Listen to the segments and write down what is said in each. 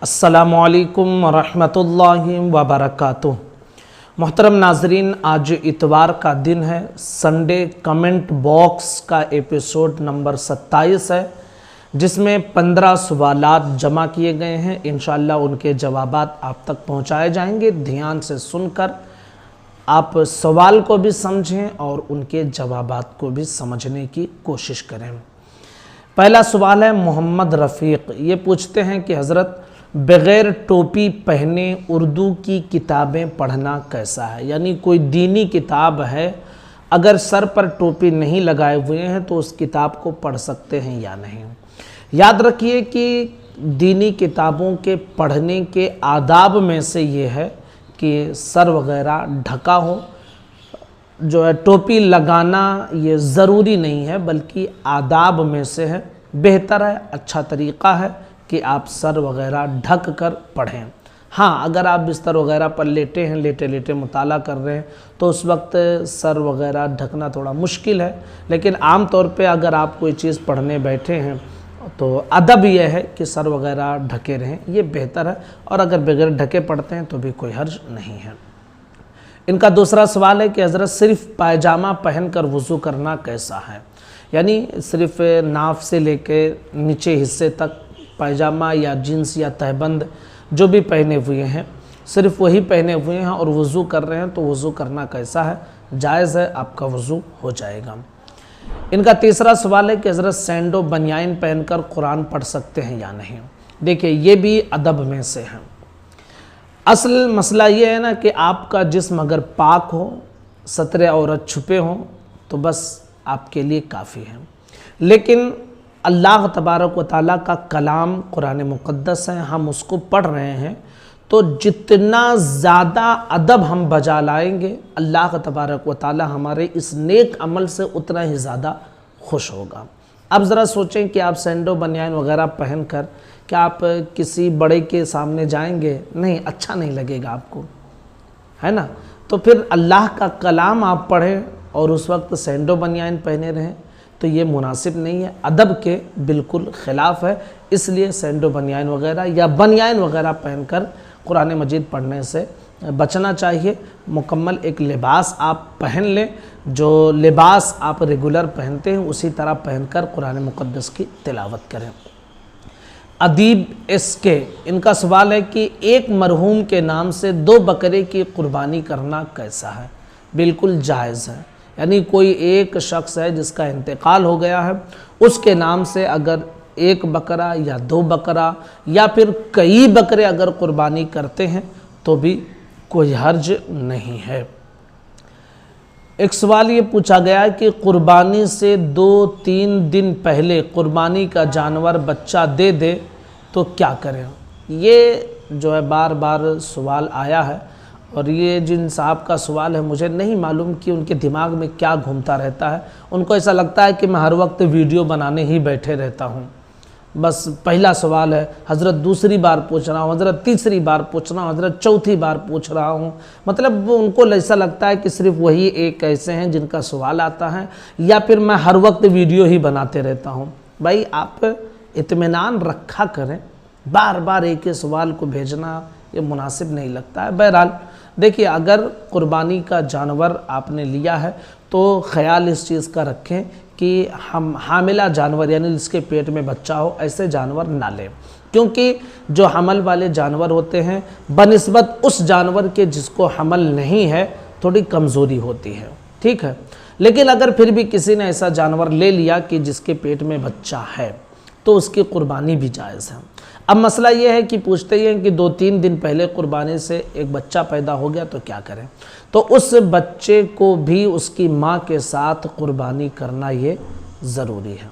अस्सलामुअलैकुम वरहमतुल्लाहि वबरकातुह। मोहतरम नाजरीन, आज इतवार का दिन है। संडे कमेंट बॉक्स का एपिसोड नंबर 27 है, जिसमें 15 सवालात जमा किए गए हैं। इंशाअल्लाह उनके जवाबात आप तक पहुंचाए जाएंगे। ध्यान से सुनकर आप सवाल को भी समझें और उनके जवाबात को भी समझने की कोशिश करें। पहला सवाल है मोहम्मद रफ़ीक। ये पूछते हैं कि हज़रत, बग़ैर टोपी पहने उर्दू की किताबें पढ़ना कैसा है? यानी कोई दीनी किताब है, अगर सर पर टोपी नहीं लगाए हुए हैं तो उस किताब को पढ़ सकते हैं या नहीं? याद रखिए कि दीनी किताबों के पढ़ने के आदाब में से ये है कि सर वग़ैरह ढका हो। जो है टोपी लगाना ये ज़रूरी नहीं है, बल्कि आदाब में से है। बेहतर है, अच्छा तरीक़ा है कि आप सर वग़ैरह ढक कर पढ़ें। हाँ, अगर आप बिस्तर वग़ैरह पर लेटे हैं, लेटे लेटे मुताला कर रहे हैं, तो उस वक्त सर वग़ैरह ढकना थोड़ा मुश्किल है। लेकिन आम तौर पे अगर आप कोई चीज़ पढ़ने बैठे हैं तो अदब यह है कि सर वग़ैरह ढके रहें, ये बेहतर है। और अगर बगैर ढके पढ़ते हैं तो भी कोई हर्ज नहीं है। इनका दूसरा सवाल है कि हज़रत, सिर्फ़ पायजामा पहनकर वज़ू करना कैसा है? यानी सिर्फ़ नाफ से लेके नीचे हिस्से तक पायजामा या जीन्स या तहबंद जो भी पहने हुए हैं, सिर्फ़ वही पहने हुए हैं और वज़ू कर रहे हैं, तो वज़ू करना कैसा है? जायज़ है, आपका वज़ू हो जाएगा। इनका तीसरा सवाल है कि हज़रत, सैंडो बनियान पहनकर कुरान पढ़ सकते हैं या नहीं? देखिए, ये भी अदब में से है। असल मसला ये है ना कि आपका जिस्म अगर पाक हो, सतरे औरत छुपे हों, तो बस आपके लिए काफ़ी है। लेकिन अल्लाह तबारक व तआला का कलाम कुरान मुक़द्दस है, हम उसको पढ़ रहे हैं, तो जितना ज़्यादा अदब हम बजा लाएंगे, अल्लाह तबारक व तआला हमारे इस नेक अमल से उतना ही ज़्यादा खुश होगा। अब ज़रा सोचें कि आप सैंडो बनियान वग़ैरह पहन कर क्या आप किसी बड़े के सामने जाएंगे? नहीं, अच्छा नहीं लगेगा आपको, है ना? तो फिर अल्लाह का कलाम आप पढ़ें और उस वक्त सैंडो बनियान पहने रहें, तो ये मुनासिब नहीं है, अदब के बिल्कुल ख़िलाफ़ है। इसलिए सैंडो बनियान वग़ैरह या बनियान वग़ैरह पहनकर कुरान मजीद पढ़ने से बचना चाहिए। मुकम्मल एक लिबास आप पहन लें, जो लिबास आप रेगुलर पहनते हैं उसी तरह पहनकर कुरान मुक़द्दस की तिलावत करें। अदीब इसके, इनका सवाल है कि एक मरहूम के नाम से 2 बकरे की कुर्बानी करना कैसा है? बिल्कुल जायज़ है। यानी कोई एक शख्स है जिसका इंतकाल हो गया है, उसके नाम से अगर 1 बकरा या 2 बकरा या फिर कई बकरे अगर कुर्बानी करते हैं तो भी कोई हर्ज नहीं है। एक सवाल ये पूछा गया है कि कुर्बानी से 2-3 दिन पहले कुर्बानी का जानवर बच्चा दे दे तो क्या करें? ये जो है बार बार सवाल आया है, और ये जिन साहब का सवाल है, मुझे नहीं मालूम कि उनके दिमाग में क्या घूमता रहता है। उनको ऐसा लगता है कि मैं हर वक्त वीडियो बनाने ही बैठे रहता हूँ। बस पहला सवाल है, हज़रत दूसरी बार पूछ रहा हूँ, हज़रत तीसरी बार पूछ रहा हूँ, हज़रत चौथी बार पूछ रहा हूँ। मतलब वो उनको ऐसा लगता है कि सिर्फ वही एक ऐसे हैं जिनका सवाल आता है, या फिर मैं हर वक्त वीडियो ही बनाते रहता हूँ। भाई, आप इत्मीनान रखा करें, बार बार एक ही सवाल को भेजना ये मुनासिब नहीं लगता है। बहरहाल देखिए, अगर कुर्बानी का जानवर आपने लिया है तो ख़याल इस चीज़ का रखें कि हम हामिला जानवर, यानी जिसके पेट में बच्चा हो, ऐसे जानवर ना लें, क्योंकि जो हमल वाले जानवर होते हैं बनिस्बत उस जानवर के जिसको हमल नहीं है थोड़ी कमज़ोरी होती है, ठीक है। लेकिन अगर फिर भी किसी ने ऐसा जानवर ले लिया कि जिसके पेट में बच्चा है, तो उसकी कुर्बानी भी जायज़ है। अब मसला ये है कि पूछते ही हैं कि 2-3 दिन पहले कुर्बानी से एक बच्चा पैदा हो गया तो क्या करें? तो उस बच्चे को भी उसकी माँ के साथ कुर्बानी करना ये ज़रूरी है,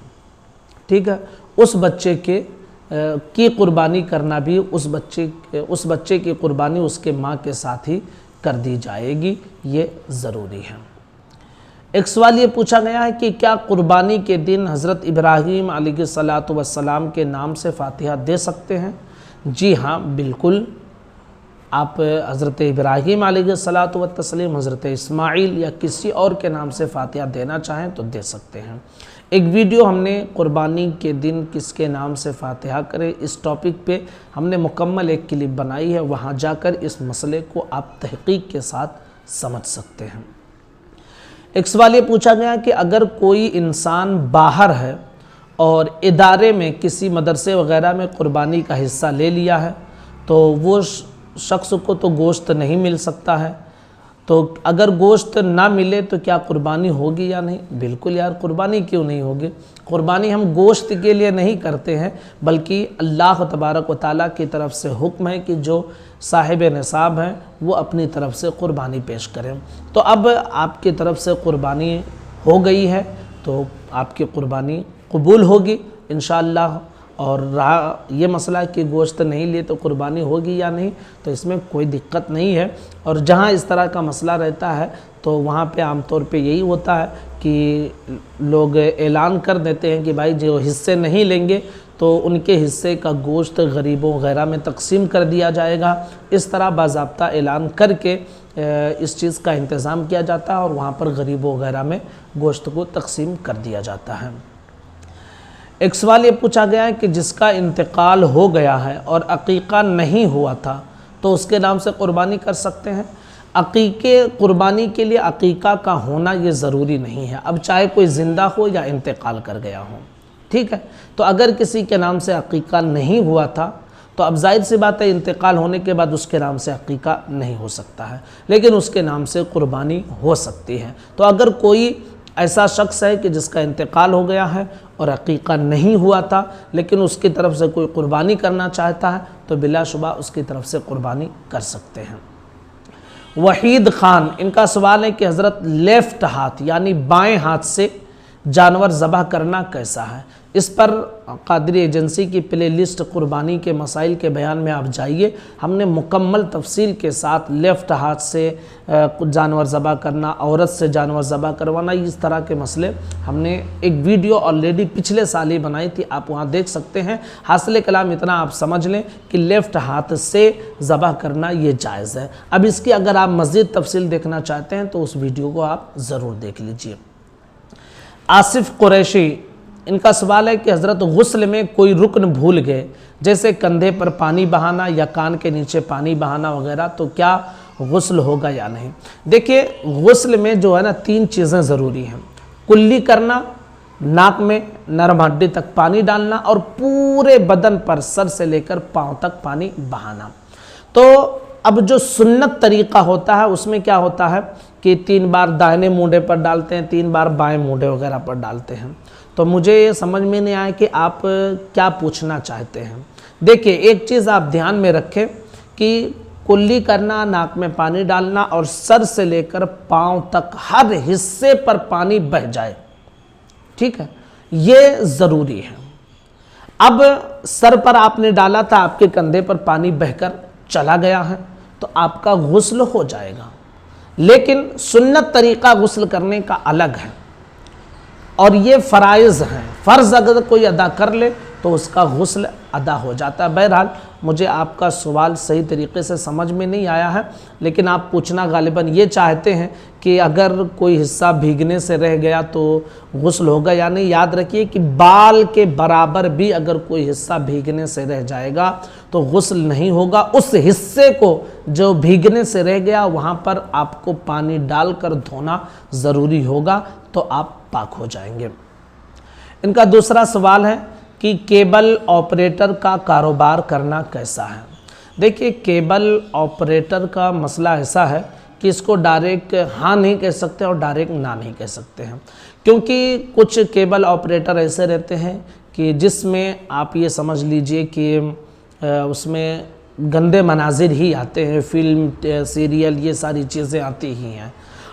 ठीक है। उस बच्चे की कुर्बानी करना भी उस बच्चे की कुर्बानी उसके माँ के साथ ही कर दी जाएगी, ये ज़रूरी है। एक सवाल ये पूछा गया है कि क्या कुर्बानी के दिन हज़रत इब्राहीम अलैहिस्सलातु वस्सलाम के नाम से फ़ातिहा दे सकते हैं? जी हाँ, बिल्कुल। आप हज़रत इब्राहीम अलैहिस्सलातु वस्सलाम, हज़रत इस्माइल या किसी और के नाम से फ़ातिहा देना चाहें तो दे सकते हैं। ایک ویڈیو ہم نے قربانی کے دن کس کے نام سے فاتحہ کرے اس ٹاپک پہ ہم نے مکمل ایک کلپ بنائی ہے، وہاں جا کر اس مسئلے کو آپ تحقیق کے ساتھ سمجھ سکتے ہیں۔ ایک سوال یہ پوچھا گیا کہ اگر کوئی انسان باہر ہے اور ادارے میں کسی مدرسے وغیرہ میں قربانی کا حصہ لے لیا ہے تو وہ شخص کو تو گوشت نہیں مل سکتا ہے، تو اگر گوشت نہ ملے تو کیا قربانی ہوگی یا نہیں؟ بالکل یار، قربانی کیوں نہیں ہوگی؟ قربانی ہم گوشت کے لیے نہیں کرتے ہیں، بلکہ اللہ تبارک و تعالیٰ کی طرف سے حکم ہے کہ جو صاحب نصاب ہیں وہ اپنی طرف سے قربانی پیش کریں۔ تو اب آپ کی طرف سے قربانی ہو گئی ہے تو آپ کی قربانی قبول ہوگی انشاءاللہ، اور رہا یہ مسئلہ کہ گوشت نہیں لیے تو قربانی ہوگی یا نہیں، تو اس میں کوئی دقت نہیں ہے۔ اور جہاں اس طرح کا مسئلہ رہتا ہے تو وہاں پہ عام طور پہ یہی ہوتا ہے کہ لوگ اعلان کر دیتے ہیں کہ بھائی جو حصے نہیں لیں گے تو ان کے حصے کا گوشت غریبوں وغیرہ میں تقسیم کر دیا جائے گا۔ اس طرح باضابطہ اعلان کر کے اس چیز کا انتظام کیا جاتا ہے اور وہاں پر غریبوں وغیرہ میں گوشت کو تقسیم کر دیا جاتا ہے۔ ایک سوال یہ پوچھا گیا ہے کہ جس کا انتقال ہو گیا ہے اور عقیقہ نہیں ہوا تھا تو اس کے نام سے قربانی کر سکتے ہیں؟ قربانی کے لیے عقیقہ کا ہونا یہ ضروری نہیں ہے، اب چاہے کوئی زندہ ہو یا انتقال کر گیا ہو، ٹھیک ہے؟ تو اگر کسی کے نام سے عقیقہ نہیں ہوا تھا تو اب ظاہر سی بات ہے انتقال ہونے کے بعد اس کے نام سے عقیقہ نہیں ہو سکتا ہے، لیکن اس کے نام سے قربانی ہو سکتی ہے۔ تو اگر کوئی ایسا شخص ہے کہ جس کا انتقال ہو گیا ہے اور عقیقہ نہیں ہوا تھا لیکن اس کی طرف سے کوئی قربانی کرنا چاہتا ہے تو بلا شبہ اس کی طرف سے قربانی کر سکتے ہیں۔ وحید خان، ان کا سوال ہے کہ حضرت لیفٹ ہاتھ یعنی بائیں ہاتھ سے جانور ذبح کرنا کیسا ہے؟ اس پر قادری ایجنسی کی پلے لسٹ قربانی کے مسائل کے بیان میں آپ جائیے، ہم نے مکمل تفصیل کے ساتھ لیفٹ ہاتھ سے جانور ذبح کرنا، عورت سے جانور ذبح کروانا، اس طرح کے مسئلے ہم نے ایک ویڈیو آلریڈی پچھلے سال ہی بنائی تھی، آپ وہاں دیکھ سکتے ہیں۔ حاصل کلام اتنا آپ سمجھ لیں کہ لیفٹ ہاتھ سے ذبح کرنا یہ جائز ہے۔ اب اس کی اگر آپ مزید تفصیل دیکھنا چاہتے ہیں تو اس ویڈیو کو آپ ضرور دیکھ لیجئے۔ آصف قریشی، ان کا سوال ہے کہ حضرت غسل میں کوئی رکن بھول گئے جیسے کندھے پر پانی بہانا یا کان کے نیچے پانی بہانا وغیرہ، تو کیا غسل ہوگا یا نہیں؟ دیکھیے غسل میں جو ہے نا 3 چیزیں ضروری ہیں، کلی کرنا، ناک میں نرم ہڈی تک پانی ڈالنا اور پورے بدن پر سر سے لے کر پاؤں تک پانی بہانا۔ تو اب جو سنت طریقہ ہوتا ہے اس میں کیا ہوتا ہے کہ 3 بار دائیں مونڈے پر ڈالتے ہیں، 3 بار بائیں مونڈے وغیرہ پر ڈالتے ہیں۔ تو مجھے یہ سمجھ میں نہیں آیا کہ آپ کیا پوچھنا چاہتے ہیں۔ دیکھیں ایک چیز آپ دھیان میں رکھیں کہ کلی کرنا، ناک میں پانی ڈالنا اور سر سے لے کر پاؤں تک ہر حصے پر پانی بہہ جائے، ٹھیک ہے، یہ ضروری ہے۔ اب سر پر آپ نے ڈالا تھا، آپ کے کندھے پر پانی بہہ کر چلا گیا ہے تو آپ کا غسل ہو جائے گا، لیکن سنت طریقہ غسل کرنے کا الگ ہے اور یہ فرائض ہیں، فرض اگر کوئی ادا کر لے تو اس کا غسل ادا ہو جاتا ہے۔ بہرحال مجھے آپ کا سوال صحیح طریقے سے سمجھ میں نہیں آیا ہے، لیکن آپ پوچھنا غالباً یہ چاہتے ہیں کہ اگر کوئی حصہ بھیگنے سے رہ گیا تو غسل ہوگا یا نہیں۔ یاد رکھیے کہ بال کے برابر بھی اگر کوئی حصہ بھیگنے سے رہ جائے گا تو غسل نہیں ہوگا، اس حصے کو جو بھیگنے سے رہ گیا وہاں پر آپ کو پانی ڈال کر دھونا ضروری ہوگا تو آپ پاک ہو جائیں گے۔ ان کا دوسرا سوال ہے کہ کیبل آپریٹر کا کاروبار کرنا کیسا ہے؟ دیکھیے کیبل آپریٹر کا مسئلہ ایسا ہے کہ اس کو ڈائریکٹ ہاں نہیں کہہ سکتے اور ڈائریکٹ نہ نہیں کہہ سکتے ہیں، کیونکہ کچھ کیبل آپریٹر ایسے رہتے ہیں کہ جس میں آپ یہ سمجھ لیجئے کہ اس میں گندے مناظر ہی آتے ہیں، فلم سیریل یہ ساری چیزیں آتی ہی ہیں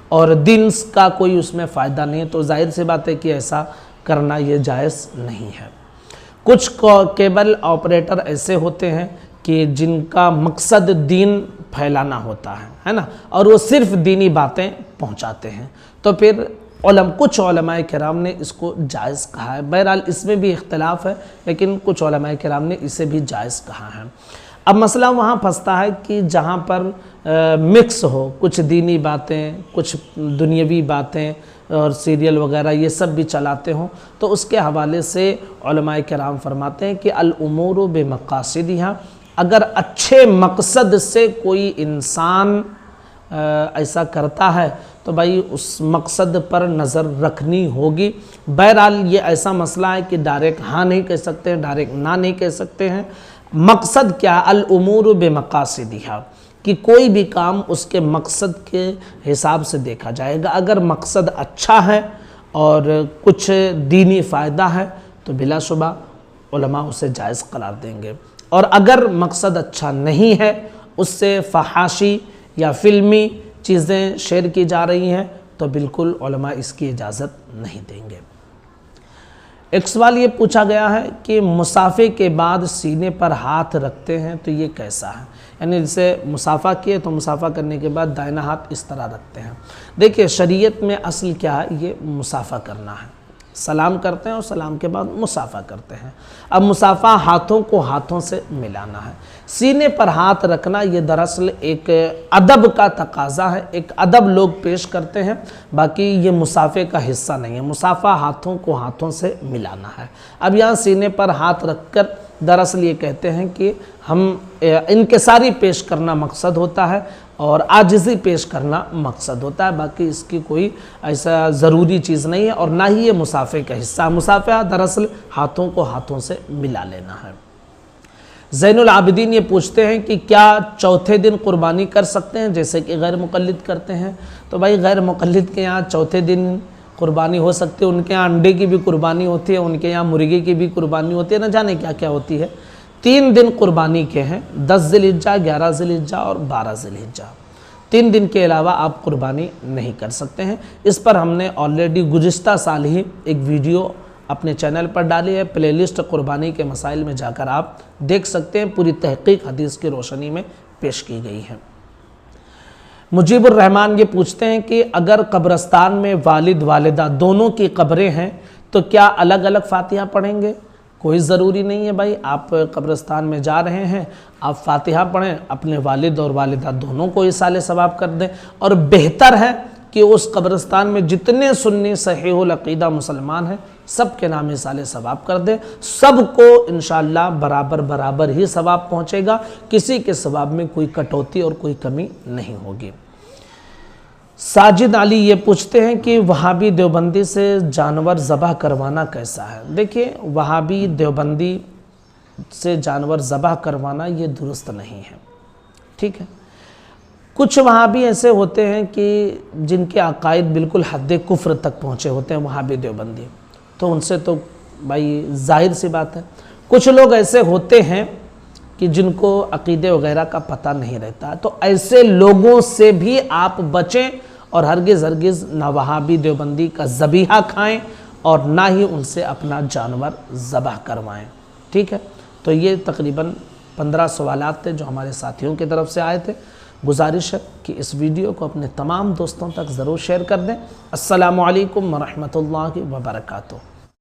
اور دن کا کوئی اس میں فائدہ نہیں ہے، تو ظاہر سی بات ہے کہ ایسا کرنا یہ جائز نہیں ہے۔ کچھ کیبل آپریٹر ایسے ہوتے ہیں کہ جن کا مقصد دین پھیلانا ہوتا ہے نا، اور وہ صرف دینی باتیں پہنچاتے ہیں، تو پھر कुछ उलमाए किराम ने इसको जायज़ कहा है। बहरहाल इसमें भी इख्तिलाफ है, लेकिन कुछ उलमाए किराम ने इसे भी जायज़ कहा है। अब मसला वहाँ फंसता है कि जहाँ पर मिक्स हो, कुछ दीनी बातें, कुछ दुनियावी बातें और सीरियल वगैरह ये सब भी चलाते हों, तो उसके हवाले से उलमाए किराम फरमाते हैं कि अल उमूरु बिमक़ासिदिहा, अगर अच्छे मकसद से कोई इंसान ऐसा करता है तो भाई उस मकसद पर नज़र रखनी होगी। बहरहाल ये ऐसा मसला है कि डायरेक्ट हाँ नहीं कह सकते हैं, डायरेक्ट ना नहीं कह सकते हैं। मकसद क्या, अल उमूर बेमक़ासिदिहा, कि कोई भी काम उसके मकसद के हिसाब से देखा जाएगा। अगर मकसद अच्छा है और कुछ दीनी फ़ायदा है तो बिलाशुबा उलमा उसे जायज़ करार देंगे, और अगर मकसद अच्छा नहीं है, उससे फ़हाशी या फ़िल्मी चीज़ें शेयर की जा रही हैं, तो बिल्कुल उलमा इसकी इजाज़त नहीं देंगे। एक सवाल ये पूछा गया है कि मुसाफ़े के बाद सीने पर हाथ रखते हैं तो ये कैसा है, यानी जैसे मुसाफ़ा किए तो मुसाफ़ा करने के बाद दाहिना हाथ इस तरह रखते हैं। देखिए शरीयत में असल क्या है, ये मुसाफ़ा करना है, सलाम करते हैं और सलाम के बाद मुसाफ़ा करते हैं। अब मुसाफ़ा हाथों को हाथों से मिलाना है। सीने पर हाथ रखना ये दरअसल एक अदब का तकाज़ा है, एक अदब लोग पेश करते हैं, बाकी ये मुसाफ़े का हिस्सा नहीं है। मुसाफ़ा हाथों को हाथों से मिलाना है। अब यहाँ सीने पर हाथ रखकर दरअसल ये कहते हैं कि हम इनकिसारी पेश करना मकसद होता है और आजिज़ी पेश करना मकसद होता है, बाकी इसकी कोई ऐसा ज़रूरी चीज़ नहीं है और ना ही ये मुसाफ़े का हिस्सा। मुसाफ़ा दरअसल हाथों को हाथों से मिला लेना है। ज़ैनुल आबिदीन ये पूछते हैं कि क्या चौथे दिन कुर्बानी कर सकते हैं जैसे कि गैर मुक़ल्लिद करते हैं? तो भाई गैर मुक़ल्लिद के यहाँ चौथे दिन कुर्बानी हो सकती है, उनके यहाँ अंडे की भी कुर्बानी होती है, उनके यहाँ मुर्गी की भी कुर्बानी होती है, न जाने क्या क्या होती है। 3 दिन कुर्बानी के हैं, 10 ज़िलहिज्जा, 11 ज़िलहिज्जा और 12 ज़िलहिज्जा। 3 दिन के अलावा आप कुर्बानी नहीं कर सकते हैं। इस पर हमने ऑलरेडी गुज़िश्ता साल ही एक वीडियो अपने चैनल पर डाली है, प्लेलिस्ट कुर्बानी के मसाइल में जाकर आप देख सकते हैं, पूरी तहक़ीक़ हदीस की रोशनी में पेश की गई है। मुजीबुर रहमान ये पूछते हैं कि अगर कब्रस्तान में वालिद वालिदा दोनों की कब्रें हैं तो क्या अलग अलग फातिहा पढ़ेंगे? कोई ज़रूरी नहीं है भाई, आप कब्रस्तान में जा रहे हैं, आप फातिहा पढ़ें, अपने वालिद और वालिदा दोनों को इसाले सवाब कर दें। और बेहतर है कि उस कब्रस्तान में जितने सुन्नी सहीहुल अक़ीदा मुसलमान हैं सब के नाम इसाले सवाब कर दें, सबको इंशाअल्लाह बराबर बराबर ही सवाब पहुँचेगा, किसी के सवाब में कोई कटौती और कोई कमी नहीं होगी। साजिद अली ये पूछते हैं कि वहाबी देवबंदी से जानवर ज़बह करवाना कैसा है? देखिए वहाबी देवबंदी से जानवर ज़बह करवाना ये दुरुस्त नहीं है, ठीक है। कुछ वहाबी ऐसे होते हैं कि जिनके अकायद बिल्कुल हद कुफ्र तक पहुँचे होते हैं वहाबी देवबंदी, तो उनसे तो भाई जाहिर सी बात है। कुछ लोग ऐसे होते हैं कि जिनको अक़ीदे वगैरह का पता नहीं रहता, तो ऐसे लोगों से भी आप बचें और हरगिज़ ना वहाबी देवबंदी का ज़बीहा खाएं और ना ही उनसे अपना जानवर ज़बह करवाएं, ठीक है। तो ये तकरीबन 15 सवालात थे जो हमारे साथियों की तरफ से आए थे। गुजारिश है कि इस वीडियो को अपने तमाम दोस्तों तक ज़रूर शेयर कर दें। अस्सलामु अलैकुम व रहमतुल्लाहि व बरकातुहू।